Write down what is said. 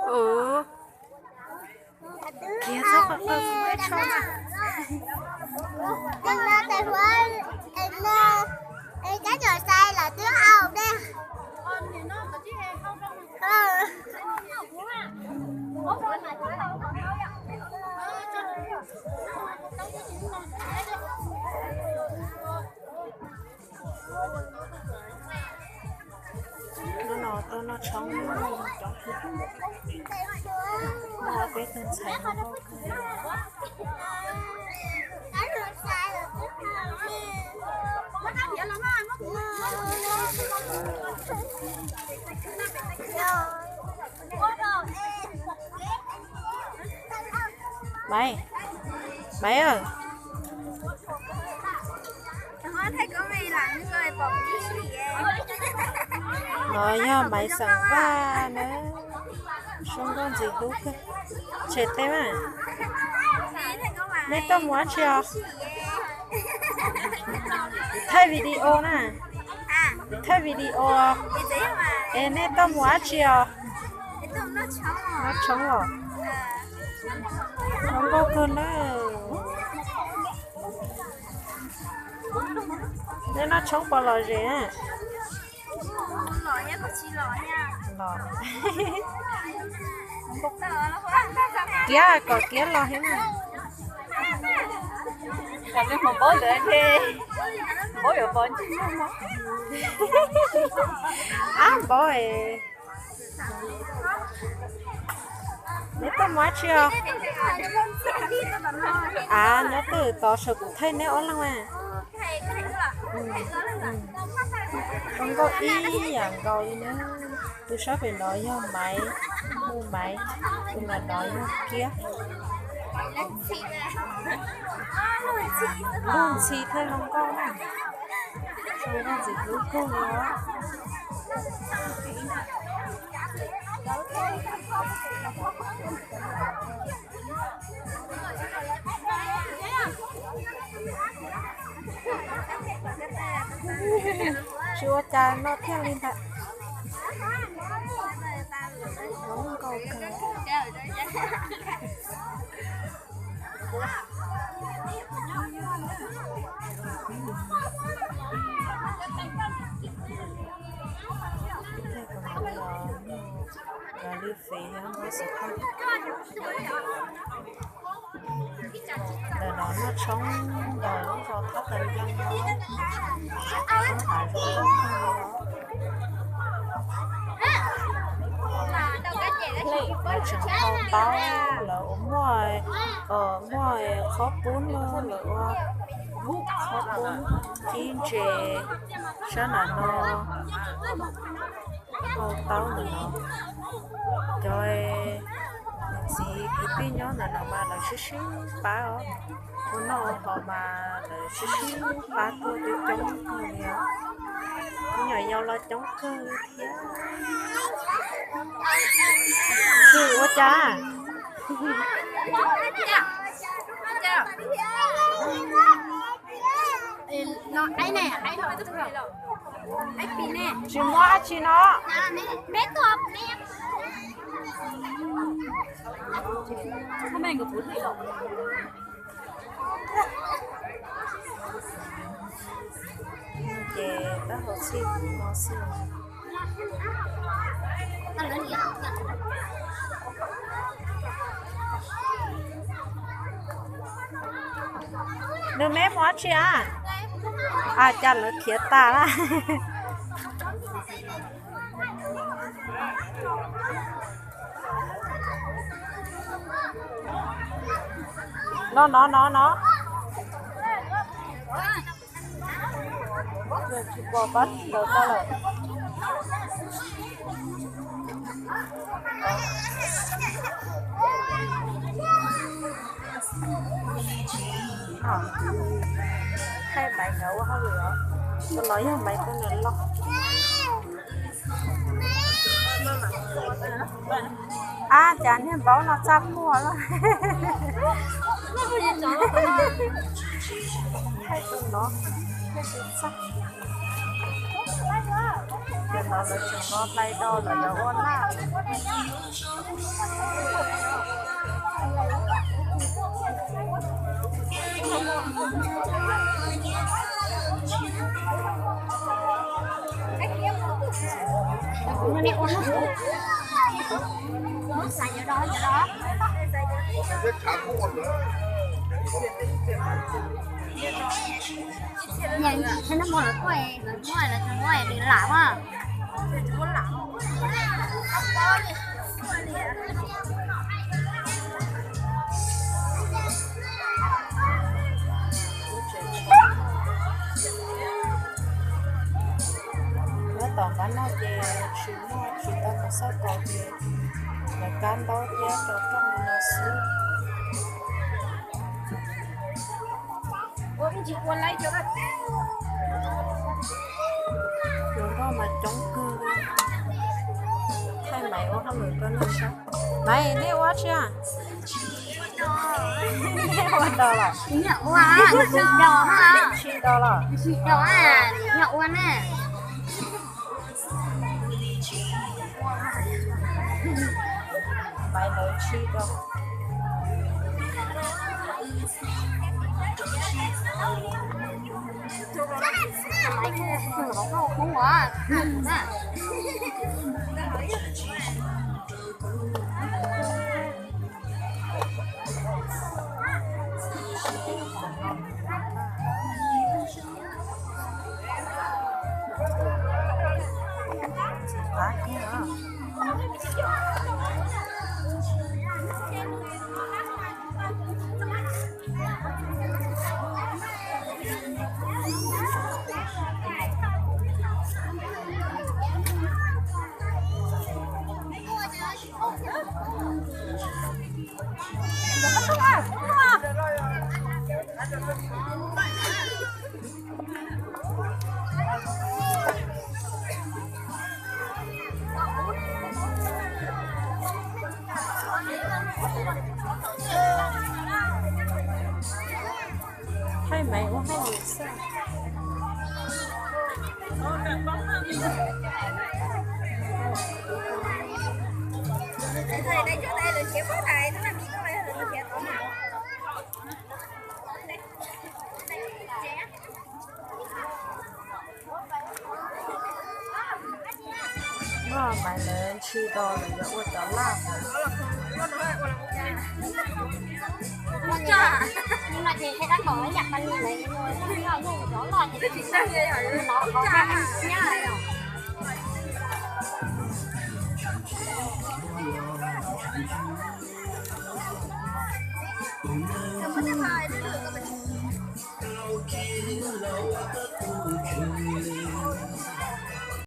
Ừ. Kia sao mà tôi không biết cho mà. Em là tại hóa em cái trò sai là tiếng Âu đây. Nó trống nó biết tên sai nó ok. Cái trò sai là tiếng Mày ơi. thấy có mày là những người bọc cái gì Nói nha mày sáng va nữa. Xong con gì đúng cơ. Chết thế mà. Nên tao muốn chưa? Thay video nè. Thay video. Ê nên tao muốn chưa? Nó trống rồi. Không có cơn nữa. Nên nó trống bao lời gì á. Lòi nha, có chi lòi nha. Lòi. Kia, có kia lòi hết mà. Cảm ơn một bố nữa đi. Bố ở bên chứ không? Bố ơi. Nếu tao muốn chưa? Nó từ tỏ sự cũng thấy nếu ổn lắm mà. Không có ý dạng gọi nữa. Tôi sắp phải nói cho mày. Mua mày. Tôi là nói cho kia. Buồn xì thôi không có nè. Không có gì cứ cô nữa. Chúa cha nó theo lên thật. Không có cần. Và đi phí nó sẽ không. Để nó trống đời nó vào thấp thời gian đó. Nó phải rồi nó chẳng không tao là ống ngoài ngoài khó bún lỡ khó bún chín chè sao là nó không tao nữa rồi gì cái pin nhớ là mà là xí ba ó nó họ mà là xí ba tôi chống cơ nè cái nhỏ nhau lo chống cơ thế quá cha nó ấy nè, ấy thôi tức rồi. Ấy pin nè. chị mua chị nó. Bé thọp nè. Hôm nay có bún gì đâu. Chè bác hồ xin nó xin. Đưa mẹ mua chị à? Chả là khía ta đó. Nó. Rồi chị bỏ bắt đầu ta lại. Hai bài nấu không được. Tôi nói với mày con này lọc. Chán thì báo nó chắp mua đó. Hai con nó. Sắc. Cho nó là chúng nó tay đo là dấu ôn là. Nó đi ôn nó xài giờ đó nhìn thấy nó mua là quay là thằng quay đi làm á nó toàn bán nó về chỉ tao có sao còn về là cán đó giá cho trong nó xí chị quân lấy cho đó rồi đó mà chống cư thay mày có không được có nên sao mày nè quá chưa $1 là nhậu à đỏ hả $10 đỏ à nhậu à nè mày nói chi đâu không quá thay mày có hay nhiều sao thầy đây chỗ đây là chịu có thầy nó làm gì có phải là trẻ tổ nào nó mày lên chi đo là giờ $1 nhưng mà thì thấy đã có nhặt bánh mì này rồi nó dùng đó là thì chị sang đây hả nó có cái nhá này rồi không có cái bài nữa được